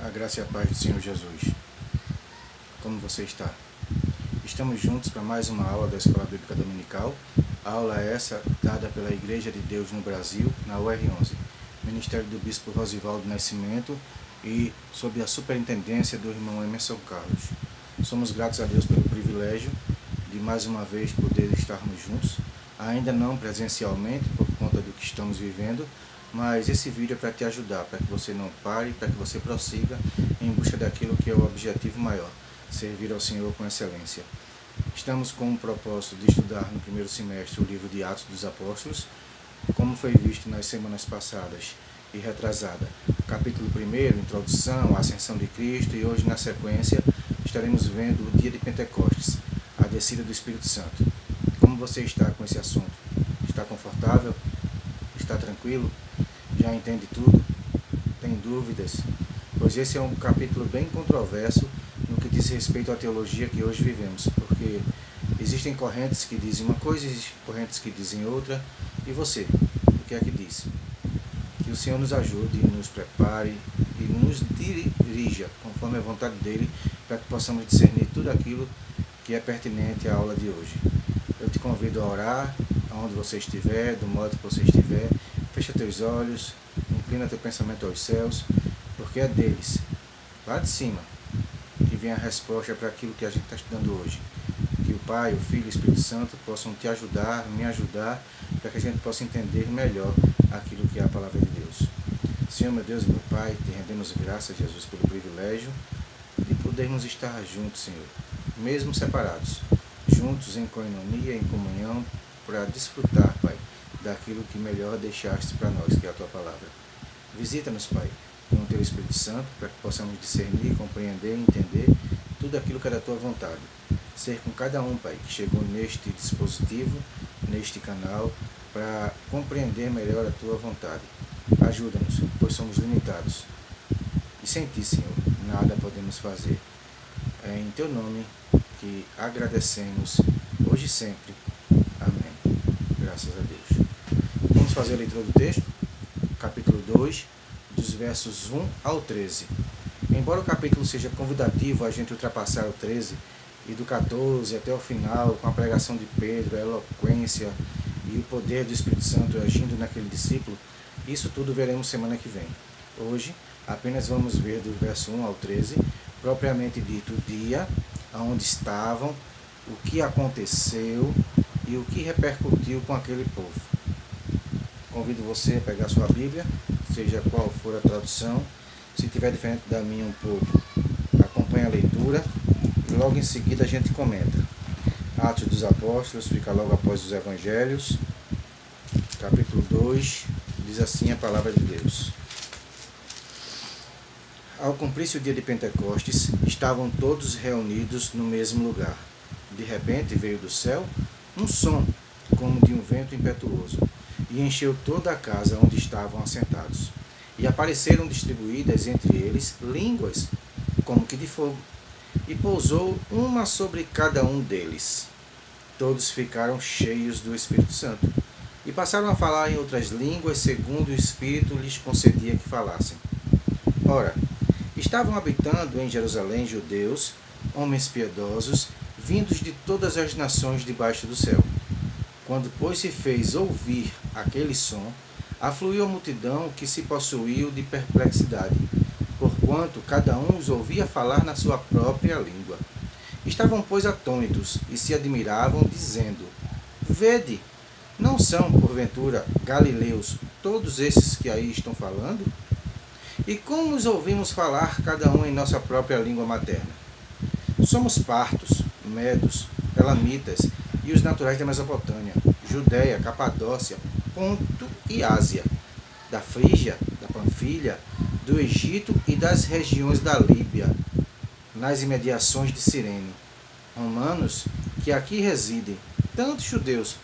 A graça e a paz do Senhor Jesus. Como você está? Estamos juntos para mais uma aula da Escola Bíblica Dominical. A aula é essa dada pela Igreja de Deus no Brasil, na UR11, Ministério do Bispo Rosivaldo Nascimento e sob a superintendência do irmão Emerson Carlos. Somos gratos a Deus pelo privilégio de mais uma vez poder estarmos juntos, ainda não presencialmente por conta do que estamos vivendo, mas esse vídeo é para te ajudar, para que você não pare, para que você prossiga em busca daquilo que é o objetivo maior, servir ao Senhor com excelência. Estamos com o propósito de estudar no primeiro semestre o livro de Atos dos Apóstolos, como foi visto nas semanas passadas e retrasada. Capítulo 1, Introdução, a Ascensão de Cristo, e hoje na sequência estaremos vendo o dia de Pentecostes, a descida do Espírito Santo. Como você está com esse assunto? Está confortável? Está tranquilo? Já entende tudo? Tem dúvidas? Pois esse é um capítulo bem controverso no que diz respeito à teologia que hoje vivemos, porque existem correntes que dizem uma coisa, existem correntes que dizem outra, e você, o que é que diz? Que o Senhor nos ajude, nos prepare e nos dirija conforme a vontade dEle, para que possamos discernir tudo aquilo que é pertinente à aula de hoje. Eu te convido a orar, aonde você estiver, do modo que você estiver. Fecha teus olhos, inclina teu pensamento aos céus, porque é deles, lá de cima, que vem a resposta para aquilo que a gente está estudando hoje. Que o Pai, o Filho e o Espírito Santo possam te ajudar, me ajudar, para que a gente possa entender melhor aquilo que é a palavra de Deus. Senhor, meu Deus e meu Pai, te rendemos graças, Jesus, pelo privilégio de podermos estar juntos, Senhor, mesmo separados, juntos em coinonia, em comunhão, para desfrutar, Pai, daquilo que melhor deixaste para nós, que é a Tua Palavra. Visita-nos, Pai, com o Teu Espírito Santo, para que possamos discernir, compreender e entender tudo aquilo que é da Tua vontade. Ser com cada um, Pai, que chegou neste dispositivo, neste canal, para compreender melhor a Tua vontade. Ajuda-nos, pois somos limitados. E sem Ti, Senhor, nada podemos fazer. É em Teu nome que agradecemos, hoje e sempre. Amém. Graças a Deus. Vamos fazer a leitura do texto, capítulo 2, dos versos 1 ao 13. Embora o capítulo seja convidativo a gente ultrapassar o 13, e do 14 até o final, com a pregação de Pedro, a eloquência e o poder do Espírito Santo agindo naquele discípulo, isso tudo veremos semana que vem. Hoje, apenas vamos ver do verso 1 ao 13, propriamente dito o dia, aonde estavam, o que aconteceu e o que repercutiu com aquele povo. Convido você a pegar sua Bíblia, seja qual for a tradução. Se tiver diferente da minha um pouco, acompanhe a leitura e logo em seguida a gente comenta. Atos dos Apóstolos, fica logo após os Evangelhos, capítulo 2, diz assim a palavra de Deus. Ao cumprir-se o dia de Pentecostes, estavam todos reunidos no mesmo lugar. De repente veio do céu um som, como de um vento impetuoso, e encheu toda a casa onde estavam assentados. E apareceram distribuídas entre eles línguas, como que de fogo, e pousou uma sobre cada um deles. Todos ficaram cheios do Espírito Santo, e passaram a falar em outras línguas, segundo o Espírito lhes concedia que falassem. Ora, estavam habitando em Jerusalém judeus, homens piedosos, vindos de todas as nações debaixo do céu. Quando, pois, se fez ouvir aquele som, afluiu a multidão que se possuiu de perplexidade, porquanto cada um os ouvia falar na sua própria língua. Estavam, pois, atônitos e se admiravam, dizendo: Vede, não são, porventura, galileus todos esses que aí estão falando? E como os ouvimos falar cada um em nossa própria língua materna? Somos partos, medos, elamitas e os naturais da Mesopotâmia, Judéia, Capadócia, Ponto e Ásia, da Frígia, da Panfilha, do Egito e das regiões da Líbia, nas imediações de Cirene. Romanos que aqui residem, tanto judeus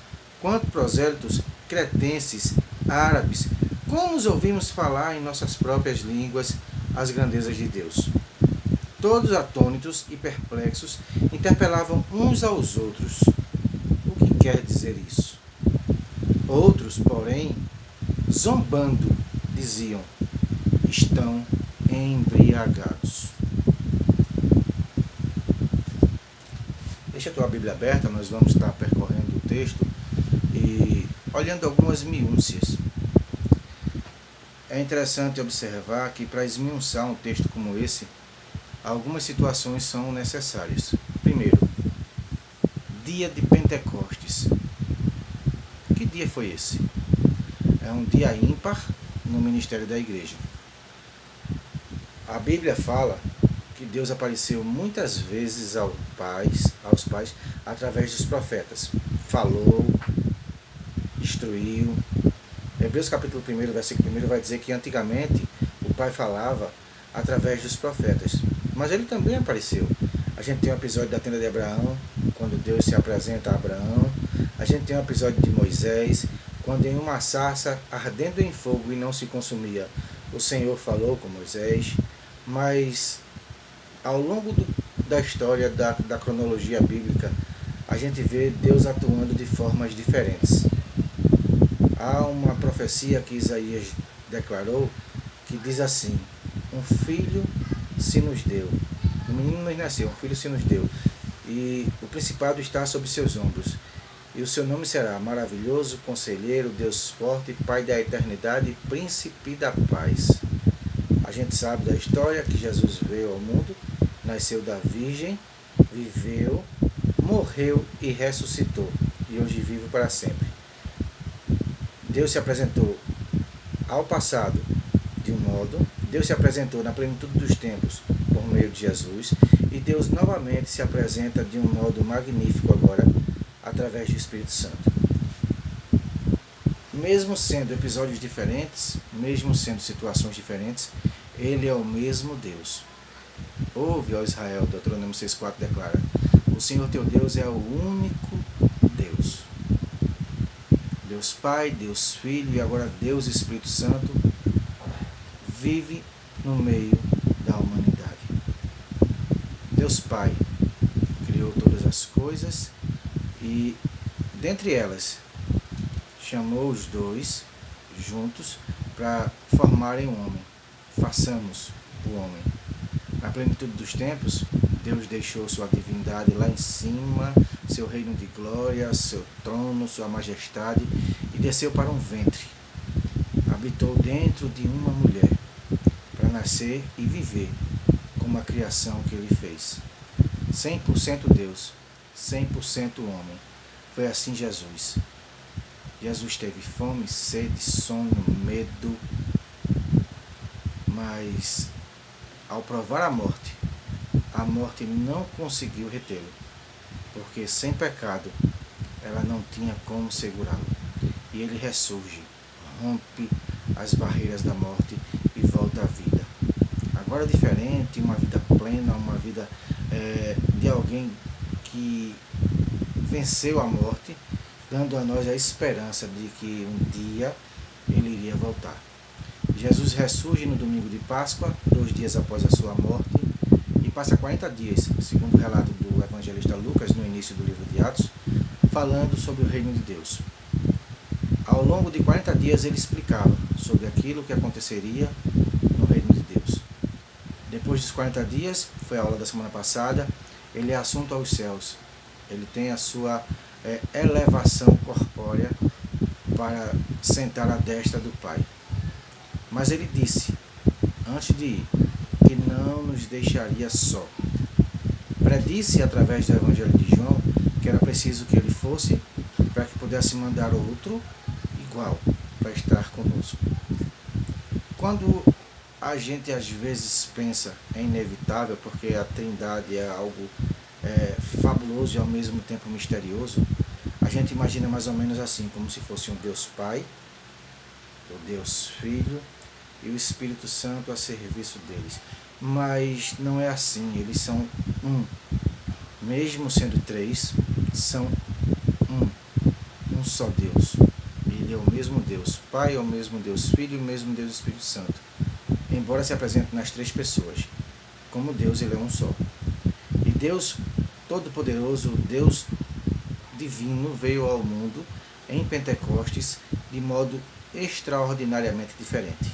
quanto prosélitos, cretenses, árabes, como os ouvimos falar em nossas próprias línguas as grandezas de Deus. Todos atônitos e perplexos interpelavam uns aos outros. O que quer dizer isso? Outros, porém, zombando, diziam: estão embriagados. Deixa a tua Bíblia aberta, nós vamos estar percorrendo o texto e olhando algumas minúcias. É interessante observar que para esmiuçar um texto como esse, algumas situações são necessárias. Primeiro, dia de Pentecostes. Que dia foi esse? É um dia ímpar no ministério da igreja. A Bíblia fala que Deus apareceu muitas vezes aos pais através dos profetas. Falou, instruiu. Hebreus capítulo 1, versículo 1 vai dizer que antigamente o Pai falava através dos profetas. Mas ele também apareceu. A gente tem um episódio da tenda de Abraão, quando Deus se apresenta a Abraão. A gente tem um episódio de Moisés, quando em uma sarça ardendo em fogo e não se consumia, o Senhor falou com Moisés. Mas ao longo da história da cronologia bíblica, a gente vê Deus atuando de formas diferentes. Há uma profecia que Isaías declarou, que diz assim: um filho se nos deu, um menino nos nasceu, um filho se nos deu, e o principado está sobre seus ombros, e o seu nome será Maravilhoso, Conselheiro, Deus Forte, Pai da Eternidade, Príncipe da Paz. A gente sabe da história que Jesus veio ao mundo, nasceu da Virgem, viveu, morreu e ressuscitou, e hoje vive para sempre. Deus se apresentou ao passado de um modo, Deus se apresentou na plenitude dos tempos por meio de Jesus, e Deus novamente se apresenta de um modo magnífico agora, através do Espírito Santo. Mesmo sendo episódios diferentes, mesmo sendo situações diferentes, Ele é o mesmo Deus. Ouve, ó Israel, Deuteronômio 6,4 declara: o Senhor teu Deus é o único Deus. Deus Pai, Deus Filho e agora Deus Espírito Santo vive no meio da humanidade. Deus Pai criou todas as coisas e, dentre elas, chamou os dois juntos para formarem um homem. Façamos o homem. Na plenitude dos tempos, Deus deixou sua divindade lá em cima, seu reino de glória, seu trono, sua majestade, e desceu para um ventre. Habitou dentro de uma mulher, para nascer e viver como a criação que ele fez. 100% Deus, 100% homem. Foi assim Jesus. Jesus teve fome, sede, sono, medo, mas ao provar a morte não conseguiu retê-lo, porque sem pecado ela não tinha como segurá-lo. E ele ressurge, rompe as barreiras da morte e volta à vida. Agora diferente, uma vida plena, uma vida de alguém que venceu a morte, dando a nós a esperança de que um dia ele iria voltar. Jesus ressurge no domingo de Páscoa, 2 dias após a sua morte, e passa 40 dias, segundo o relato do evangelista Lucas no início do livro de Atos, falando sobre o reino de Deus. Ao longo de 40 dias ele explicava sobre aquilo que aconteceria no reino de Deus. Depois dos 40 dias, foi a aula da semana passada, ele é assunto aos céus. Ele tem a sua elevação corpórea para sentar à destra do Pai. Mas ele disse, antes de ir, que não nos deixaria só. Predisse através do Evangelho de João que era preciso que ele fosse para que pudesse mandar outro igual para estar conosco. Quando a gente às vezes pensa é inevitável, porque a Trindade é algo fabuloso e ao mesmo tempo misterioso, a gente imagina mais ou menos assim, como se fosse um Deus Pai, o Deus Filho e o Espírito Santo a serviço deles. Mas não é assim, eles são um. Mesmo sendo três, são um só Deus. Ele é o mesmo Deus Pai, é o mesmo Deus Filho e o mesmo Deus Espírito Santo. Embora se apresente nas três pessoas, como Deus, ele é um só. E Deus Todo-Poderoso, Deus Divino, veio ao mundo em Pentecostes de modo extraordinariamente diferente.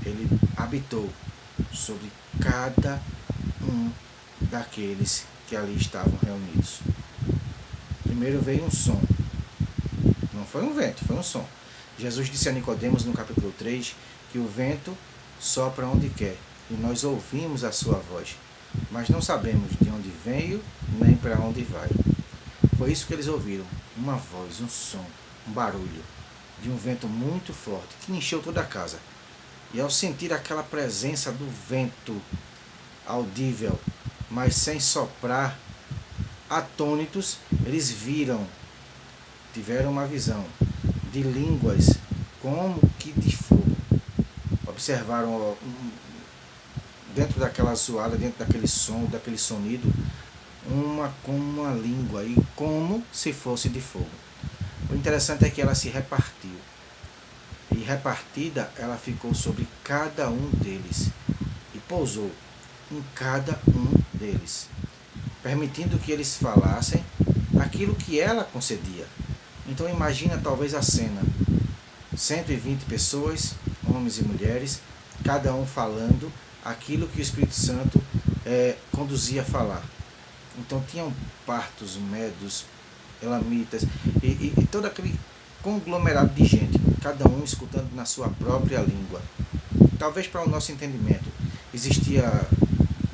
Ele habitou sobre cada um daqueles que ali estavam reunidos. Primeiro veio um som. Não foi um vento, foi um som. Jesus disse a Nicodemos no capítulo 3 que o vento sopra onde quer e nós ouvimos a sua voz, mas não sabemos de onde veio nem para onde vai. Foi isso que eles ouviram, uma voz, um som, um barulho de um vento muito forte que encheu toda a casa. E ao sentir aquela presença do vento audível, mas sem soprar, atônitos, eles tiveram uma visão de línguas como que de fogo. Observaram dentro daquela zoada, dentro daquele som, daquele sonido, com uma língua e como se fosse de fogo. O interessante é que ela se repartiu. E repartida, ela ficou sobre cada um deles e pousou em cada um deles, permitindo que eles falassem aquilo que ela concedia. Então imagina talvez a cena, 120 pessoas, homens e mulheres, cada um falando aquilo que o Espírito Santo conduzia a falar. Então tinham partos, medos, elamitas e todo aquele conglomerado de gente, cada um escutando na sua própria língua. Talvez para o nosso entendimento, existia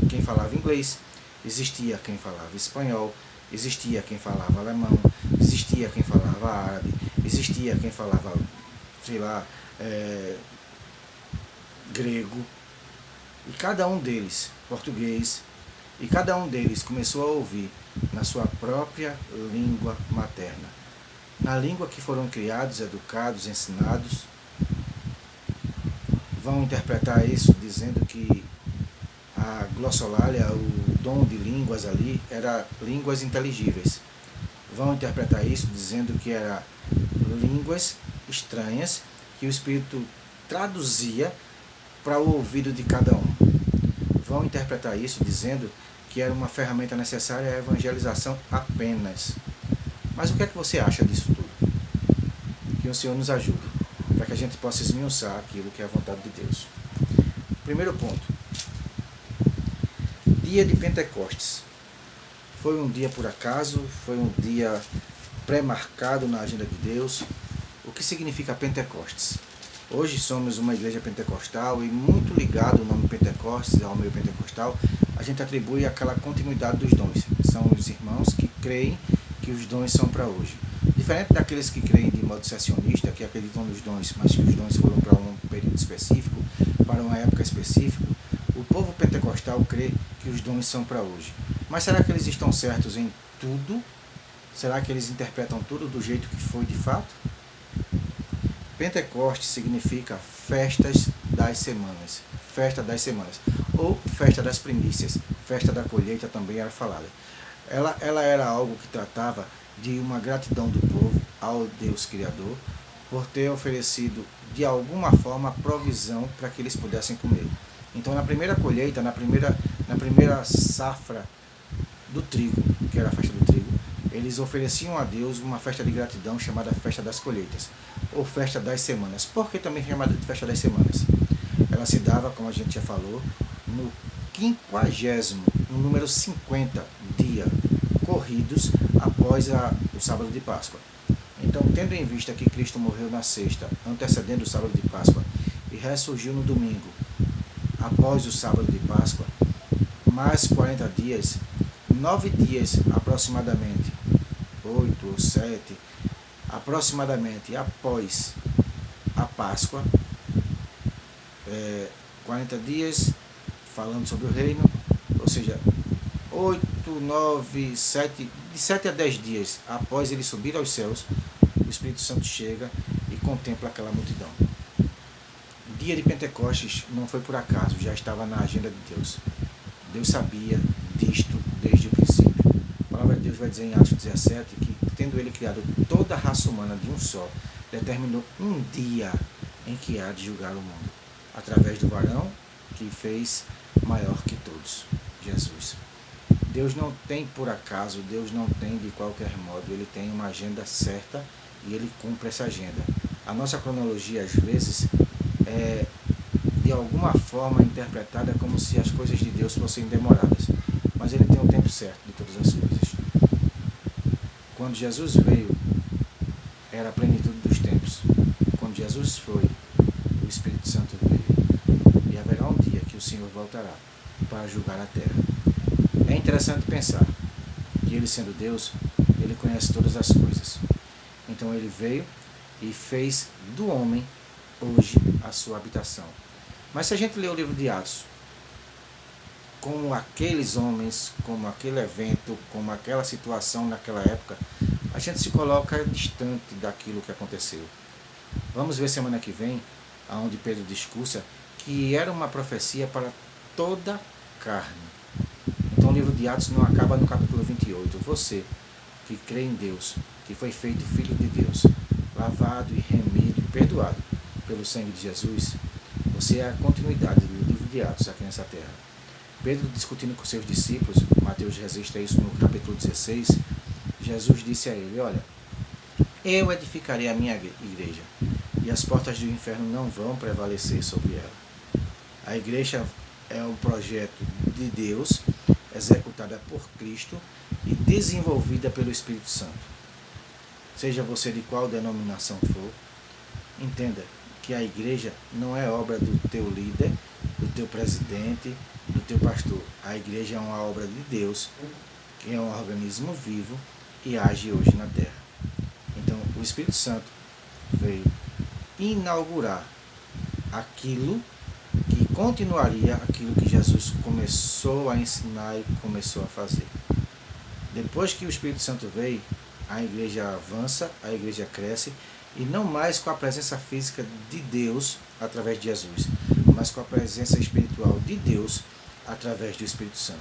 quem falava inglês, existia quem falava espanhol, existia quem falava alemão, existia quem falava árabe, existia quem falava, sei lá, grego, e cada um deles, português, e cada um deles começou a ouvir na sua própria língua materna, na língua que foram criados, educados, ensinados. Vão interpretar isso dizendo que a glossolalia, o dom de línguas ali, era línguas inteligíveis. Vão interpretar isso dizendo que era línguas estranhas que o Espírito traduzia para o ouvido de cada um. Vão interpretar isso dizendo que era uma ferramenta necessária à evangelização apenas. Mas o que é que você acha disso tudo? Que o Senhor nos ajude, para que a gente possa esmiuçar aquilo que é a vontade de Deus. Primeiro ponto. Dia de Pentecostes. Foi um dia por acaso? Foi um dia pré-marcado na agenda de Deus? O que significa Pentecostes? Hoje somos uma igreja pentecostal e muito ligado ao nome Pentecostes, ao meio pentecostal, a gente atribui aquela continuidade dos dons. São os irmãos que creem que os dons são para hoje. Diferente daqueles que creem de modo cessacionista, que acreditam nos dons, mas que os dons foram para um período específico, para uma época específica, o povo pentecostal crê que os dons são para hoje. Mas será que eles estão certos em tudo? Será que eles interpretam tudo do jeito que foi de fato? Pentecostes significa festas das semanas, festa das semanas, ou festa das primícias, festa da colheita também era falada. Ela era algo que tratava de uma gratidão do povo ao Deus Criador por ter oferecido de alguma forma provisão para que eles pudessem comer. Então na primeira colheita, na primeira safra do trigo, que era a festa do trigo, eles ofereciam a Deus uma festa de gratidão chamada Festa das Colheitas, ou Festa das Semanas. Por que também chamada de Festa das Semanas? Ela se dava, como a gente já falou, no 50º, no número 50 dia corridos após o sábado de Páscoa. Então, tendo em vista que Cristo morreu na sexta, antecedendo o sábado de Páscoa, e ressurgiu no domingo, após o sábado de Páscoa, mais 40 dias, 9 dias aproximadamente, 8 ou 7, aproximadamente após a Páscoa, 40 dias falando sobre o reino, ou seja, 8, 9, 7, de 7 a 10 dias após ele subir aos céus, o Espírito Santo chega e contempla aquela multidão. O dia de Pentecostes não foi por acaso, já estava na agenda de Deus. Deus sabia disto desde o princípio. A palavra de Deus vai dizer em Atos 17 que, tendo ele criado toda a raça humana de um só, determinou um dia em que há de julgar o mundo, através do varão que fez maior que todos, Jesus. Deus não tem por acaso, Deus não tem de qualquer modo, ele tem uma agenda certa e ele cumpre essa agenda. A nossa cronologia, às vezes, é de alguma forma interpretada como se as coisas de Deus fossem demoradas. Mas ele tem o tempo certo de todas as coisas. Quando Jesus veio, era a plenitude dos tempos. Quando Jesus foi, o Espírito Santo veio. E haverá um dia que o Senhor voltará para julgar a terra. É interessante pensar que ele, sendo Deus, ele conhece todas as coisas. Então ele veio e fez do homem hoje a sua habitação. Mas se a gente ler o livro de Atos, como aqueles homens, como aquele evento, como aquela situação naquela época, a gente se coloca distante daquilo que aconteceu. Vamos ver semana que vem, aonde Pedro discursa, que era uma profecia para toda carne. Então o livro de Atos não acaba no capítulo 28. Você que crê em Deus, que foi feito filho de Deus, lavado e remido e perdoado pelo sangue de Jesus, você é a continuidade do livro de Atos aqui nessa terra. Pedro discutindo com seus discípulos, Mateus registra isso no capítulo 16, Jesus disse a ele, olha, eu edificarei a minha igreja e as portas do inferno não vão prevalecer sobre ela. A igreja é um projeto de Deus, executada por Cristo e desenvolvida pelo Espírito Santo. Seja você de qual denominação for, entenda que a igreja não é obra do teu líder, do teu presidente, do teu pastor. A igreja é uma obra de Deus, que é um organismo vivo e age hoje na terra. Então, o Espírito Santo veio inaugurar aquilo que continuaria aquilo que Jesus começou a ensinar e começou a fazer. Depois que o Espírito Santo veio, a igreja avança, a igreja cresce, e não mais com a presença física de Deus através de Jesus, mas com a presença espiritual de Deus através do Espírito Santo.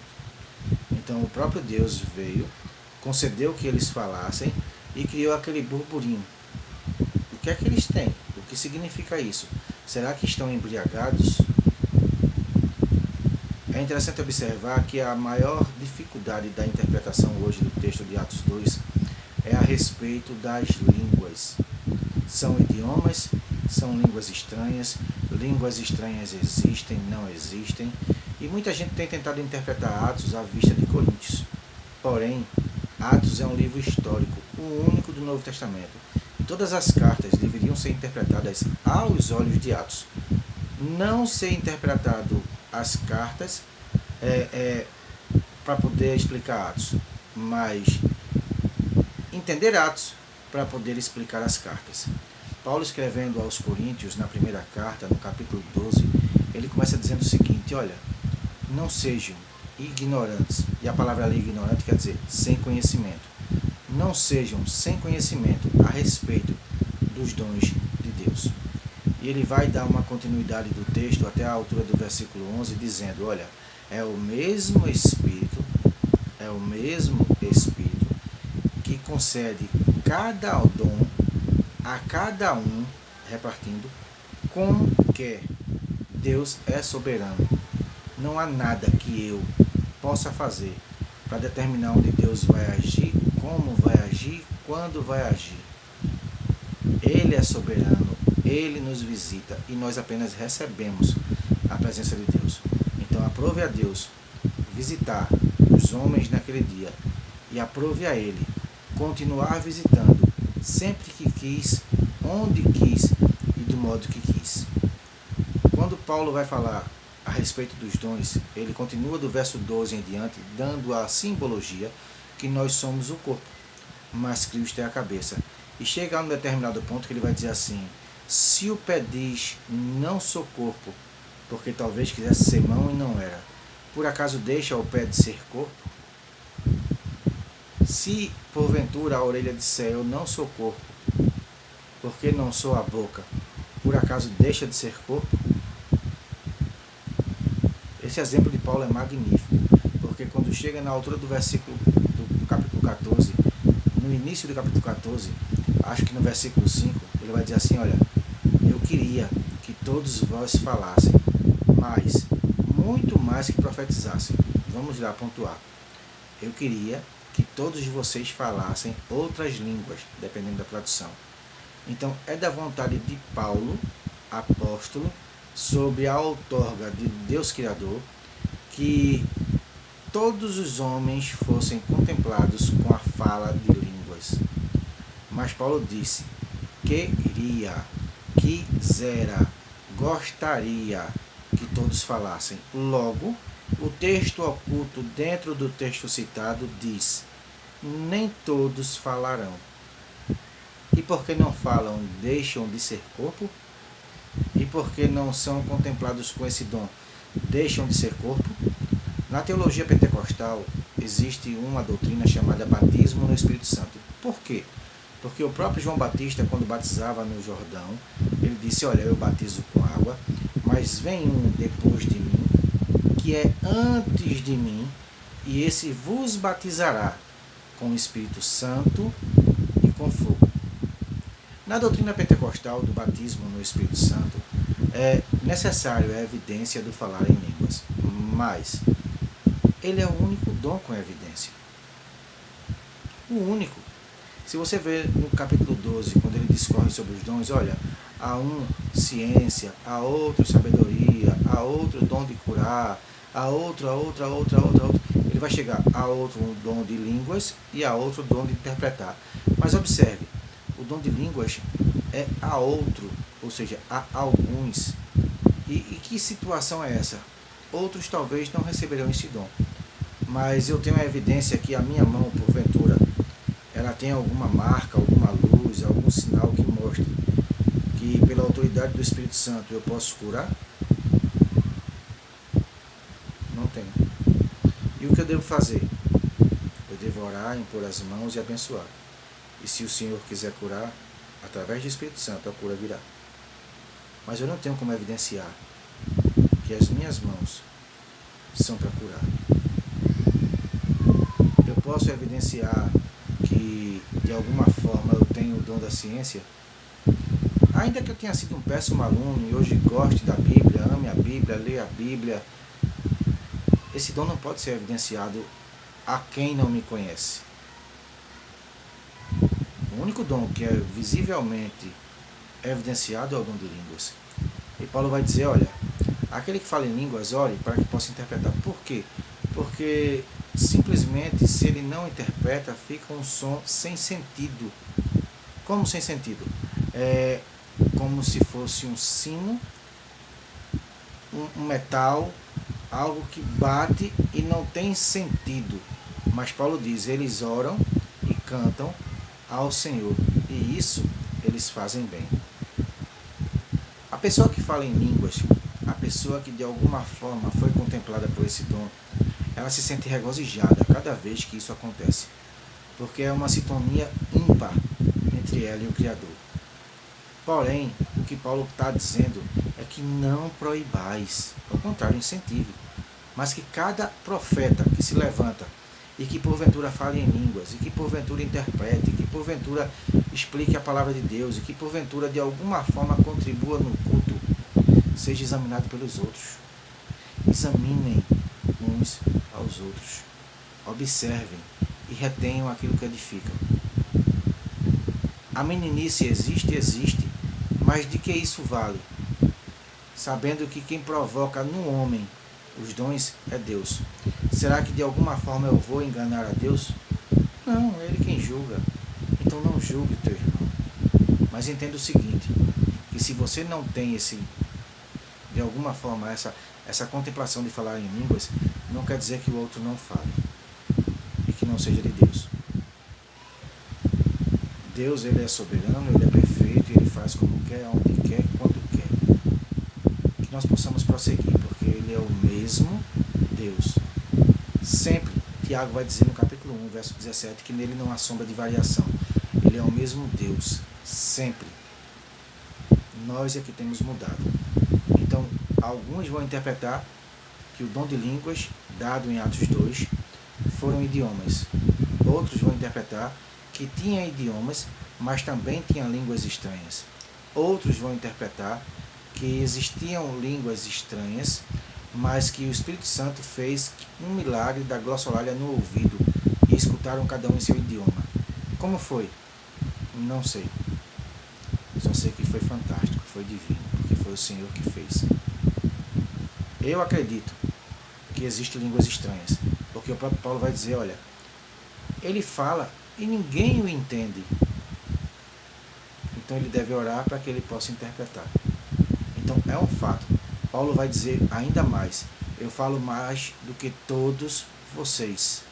Então o próprio Deus veio, concedeu que eles falassem e criou aquele burburinho. O que é que eles têm? O que significa isso? Será que estão embriagados? É interessante observar que a maior dificuldade da interpretação hoje do texto de Atos 2 é a respeito das línguas. São idiomas, são línguas estranhas existem, não existem, e muita gente tem tentado interpretar Atos à vista de Coríntios. Porém, Atos é um livro histórico, o único do Novo Testamento. E todas as cartas deveriam ser interpretadas aos olhos de Atos. Não ser interpretado as cartas para poder explicar Atos, mas entender Atos para poder explicar as cartas. Paulo, escrevendo aos Coríntios, na primeira carta, no capítulo 12, ele começa dizendo o seguinte, olha, não sejam ignorantes, e a palavra ali ignorante quer dizer sem conhecimento. Não sejam sem conhecimento a respeito dos dons de Deus. E ele vai dar uma continuidade do texto até a altura do versículo 11, dizendo, olha, é o mesmo Espírito que concede cada dom a cada um, repartindo, como quer. Deus é soberano. Não há nada que eu possa fazer para determinar onde Deus vai agir, como vai agir, quando vai agir. Ele é soberano, Ele nos visita e nós apenas recebemos a presença de Deus. Então aprove a Deus visitar os homens naquele dia e aprove a Ele continuar visitando sempre que quis, onde quis e do modo que quis. Quando Paulo vai falar a respeito dos dons, ele continua do verso 12 em diante, dando a simbologia que nós somos o corpo, mas Cristo é a cabeça. E chega a um determinado ponto que ele vai dizer assim, se o pé diz, não sou corpo, porque talvez quisesse ser mão e não era, por acaso deixa o pé de ser corpo? Se porventura a orelha disser, eu não sou corpo, porque não sou a boca, por acaso deixa de ser corpo? Esse exemplo de Paulo é magnífico, porque quando chega na altura do versículo do capítulo 14, no início do capítulo 14, acho que no versículo 5, ele vai dizer assim, olha, eu queria que todos vós falassem, mas, muito mais que profetizassem. Vamos lá pontuar. Eu queria que todos vocês falassem outras línguas, dependendo da tradução. Então, é da vontade de Paulo, apóstolo, sobre a outorga de Deus Criador, que todos os homens fossem contemplados com a fala de línguas. Mas Paulo disse: queria, quisera, gostaria que todos falassem. Logo, o texto oculto dentro do texto citado diz: nem todos falarão. E porque não falam, deixam de ser corpo? E porque não são contemplados com esse dom, deixam de ser corpo? Na teologia pentecostal existe uma doutrina chamada batismo no Espírito Santo. Por quê? Porque o próprio João Batista, quando batizava no Jordão, ele disse: olha, eu batizo com água, mas vem um depois de mim, que é antes de mim, e esse vos batizará com o Espírito Santo e com fogo. Na doutrina pentecostal do batismo no Espírito Santo, é necessário a evidência do falar em línguas, mas ele é o único dom com evidência. O único. Se você ver no capítulo 12, quando ele discorre sobre os dons, olha, há um ciência, há outro sabedoria, há outro dom de curar, há outro. Ele vai chegar a outro dom de línguas e a outro dom de interpretar. Mas observe, o dom de línguas é a outro, ou seja, a alguns. E que situação é essa? Outros talvez não receberão esse dom. Mas eu tenho a evidência que a minha mão, porventura, ela tem alguma marca, alguma luz, algum sinal que mostre que pela autoridade do Espírito Santo eu posso curar? Não tenho. E o que eu devo fazer? Eu devo orar, impor as mãos e abençoar. E se o Senhor quiser curar, através do Espírito Santo a cura virá. Mas eu não tenho como evidenciar que as minhas mãos são para curar. Eu posso evidenciar que de alguma forma eu tenho o dom da ciência, ainda que eu tenha sido um péssimo aluno e hoje goste da Bíblia, ame a Bíblia, leia a Bíblia, esse dom não pode ser evidenciado a quem não me conhece. O único dom que é visivelmente evidenciado é o dom de línguas. E Paulo vai dizer, olha, aquele que fala em línguas, ore para que possa interpretar. Por quê? Porque simplesmente se ele não interpreta, fica um som sem sentido. Como sem sentido? É como se fosse um sino, um metal, algo que bate e não tem sentido. Mas Paulo diz, eles oram e cantam ao Senhor, e isso eles fazem bem. A pessoa que fala em línguas, a pessoa que de alguma forma foi contemplada por esse dom, ela se sente regozijada cada vez que isso acontece, porque é uma sintonia ímpar entre ela e o Criador. Porém, o que Paulo está dizendo é que não proibais, ao contrário, incentive, mas que cada profeta que se levanta e que porventura fale em línguas, e que porventura interprete, e que porventura explique a palavra de Deus, e que porventura de alguma forma contribua no culto, seja examinado pelos outros. Examinem uns aos outros, observem e retenham aquilo que edificam. A meninice existe, mas de que isso vale? Sabendo que quem provoca no homem os dons é Deus. Será que de alguma forma eu vou enganar a Deus? Não, é Ele quem julga. Então não julgue teu irmão. Mas entenda o seguinte, que se você não tem de alguma forma essa contemplação de falar em línguas, não quer dizer que o outro não fale e que não seja de Deus. Deus, Ele é soberano, Ele é perfeito, Ele faz como quer, onde quer, quando quer. Que nós possamos prosseguir, porque Ele é o mesmo Deus. Sempre, Tiago vai dizer no capítulo 1, verso 17, que nele não há sombra de variação. Ele é o mesmo Deus, sempre. Nós é que temos mudado. Então, alguns vão interpretar que o dom de línguas, dado em Atos 2, foram idiomas. Outros vão interpretar que tinha idiomas, mas também tinha línguas estranhas. Outros vão interpretar que existiam línguas estranhas, mas que o Espírito Santo fez um milagre da glossolalia no ouvido e escutaram cada um em seu idioma. Como foi? Não sei. Só sei que foi fantástico, foi divino, porque foi o Senhor que fez. Eu acredito que existem línguas estranhas, porque o próprio Paulo vai dizer, olha, ele fala e ninguém o entende. Então ele deve orar para que ele possa interpretar. Então é um fato. Paulo vai dizer ainda mais, eu falo mais do que todos vocês.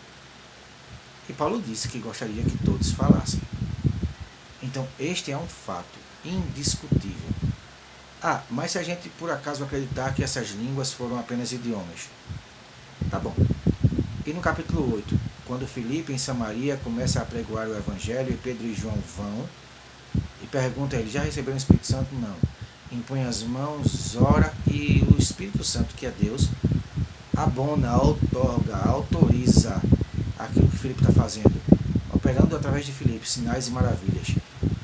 E Paulo disse que gostaria que todos falassem. Então este é um fato indiscutível. Mas se a gente por acaso acreditar que essas línguas foram apenas idiomas, tá bom. E no capítulo 8, quando Filipe em Samaria começa a pregoar o Evangelho e Pedro e João vão e pergunta a ele, já receberam o Espírito Santo? Não. Impõe as mãos, ora e o Espírito Santo, que é Deus, abona, outorga, autoriza aquilo que Filipe está fazendo, operando através de Filipe sinais e maravilhas.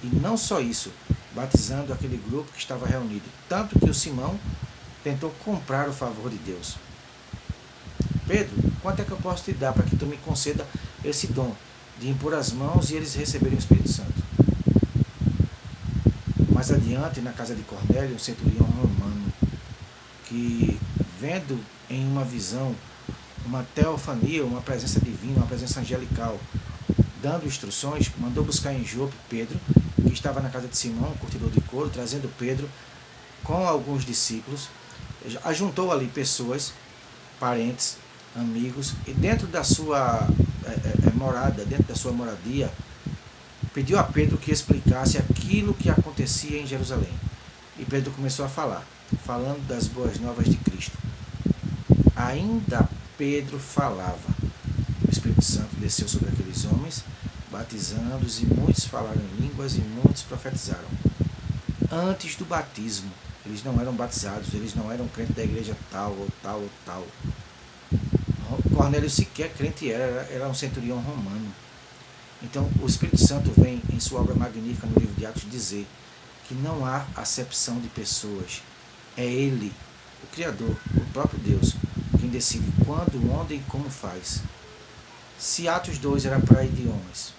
E não só isso, batizando aquele grupo que estava reunido, tanto que o Simão tentou comprar o favor de Deus. Pedro, quanto é que eu posso te dar para que tu me conceda esse dom de impor as mãos e eles receberem o Espírito Santo? Mais adiante, na casa de Cornélio, um centurião romano, que vendo em uma visão uma teofania, uma presença divina, uma presença angelical, dando instruções, mandou buscar em Jope Pedro, que estava na casa de Simão, um curtidor de couro, trazendo Pedro com alguns discípulos, ajuntou ali pessoas, parentes, amigos, e dentro da sua morada, dentro da sua moradia, pediu a Pedro que explicasse aquilo que acontecia em Jerusalém. E Pedro começou a falar, falando das boas novas de Cristo. Ainda Pedro falava, o Espírito Santo desceu sobre aqueles homens, batizando-os, e muitos falaram em línguas e muitos profetizaram. Antes do batismo, eles não eram batizados, eles não eram crentes da igreja tal ou tal ou tal. Cornélio sequer crente era um centurião romano. Então o Espírito Santo vem em sua obra magnífica no livro de Atos dizer que não há acepção de pessoas. É Ele, o Criador, o próprio Deus, quem decide quando, onde e como faz. Se Atos 2 era para idiomas,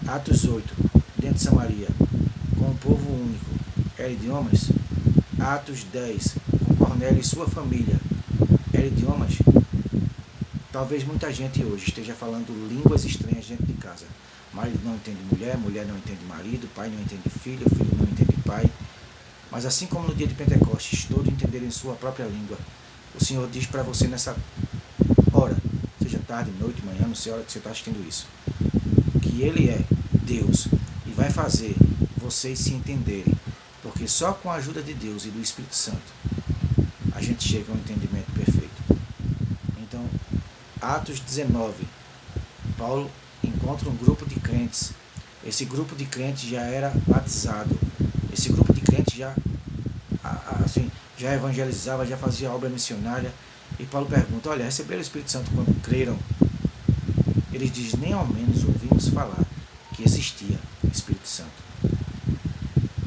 Atos 8, dentro de Samaria, com um povo único, era idiomas, Atos 10, com Cornélio e sua família, era idiomas. Talvez muita gente hoje esteja falando línguas estranhas dentro de casa. Marido não entende mulher, mulher não entende marido, pai não entende filho, filho não entende pai. Mas assim como no dia de Pentecostes, todos entenderem sua própria língua, o Senhor diz para você nessa hora, seja tarde, noite, manhã, não sei a hora que você está assistindo isso, que Ele é Deus e vai fazer vocês se entenderem, porque só com a ajuda de Deus e do Espírito Santo a gente chega a um entendimento perfeito. Então, Atos 19, Paulo encontra um grupo de crentes. Esse grupo de crentes já era batizado. Esse grupo de crentes já evangelizava, já fazia obra missionária. E Paulo pergunta, olha, receberam o Espírito Santo quando creram? Eles dizem, nem ao menos ouvimos falar que existia o Espírito Santo.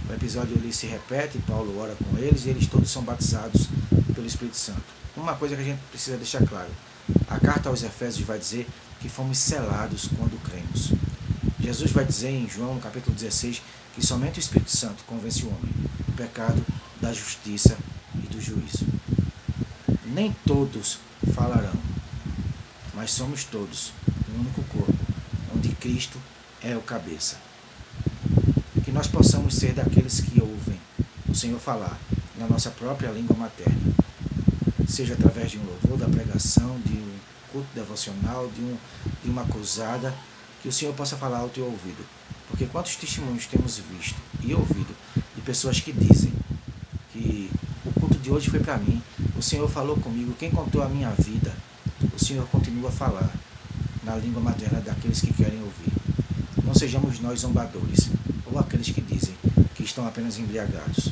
O episódio ali se repete, Paulo ora com eles e eles todos são batizados pelo Espírito Santo. Uma coisa que a gente precisa deixar claro, a carta aos Efésios vai dizer que fomos selados quando cremos. Jesus vai dizer em João, no capítulo 16, que somente o Espírito Santo convence o homem do pecado, da justiça e do juízo. Nem todos falarão, mas somos todos um único corpo, onde Cristo é o cabeça. Que nós possamos ser daqueles que ouvem o Senhor falar na nossa própria língua materna, seja através de um louvor, da pregação, de um culto devocional, de uma cruzada, que o Senhor possa falar ao teu ouvido. Porque quantos testemunhos temos visto e ouvido de pessoas que dizem que o culto de hoje foi para mim, o Senhor falou comigo, quem contou a minha vida, o Senhor continua a falar na língua materna daqueles que querem ouvir. Não sejamos nós zombadores, ou aqueles que dizem que estão apenas embriagados.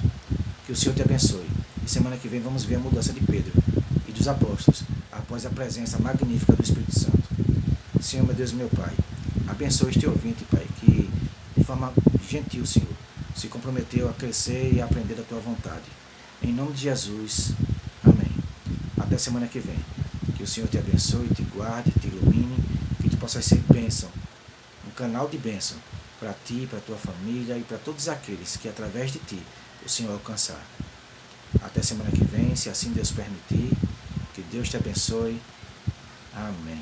Que o Senhor te abençoe. E semana que vem vamos ver a mudança de Pedro e dos apóstolos, após a presença magnífica do Espírito Santo. Senhor, meu Deus e meu Pai, abençoe este ouvinte, Pai, que de forma gentil, Senhor, se comprometeu a crescer e a aprender da Tua vontade. Em nome de Jesus, amém. Até semana que vem. Que o Senhor te abençoe, te guarde, te ilumine, que tu possas ser bênção, um canal de bênção para ti, para tua família e para todos aqueles que através de ti o Senhor alcançar. Até semana que vem, se assim Deus permitir. Deus te abençoe. Amém.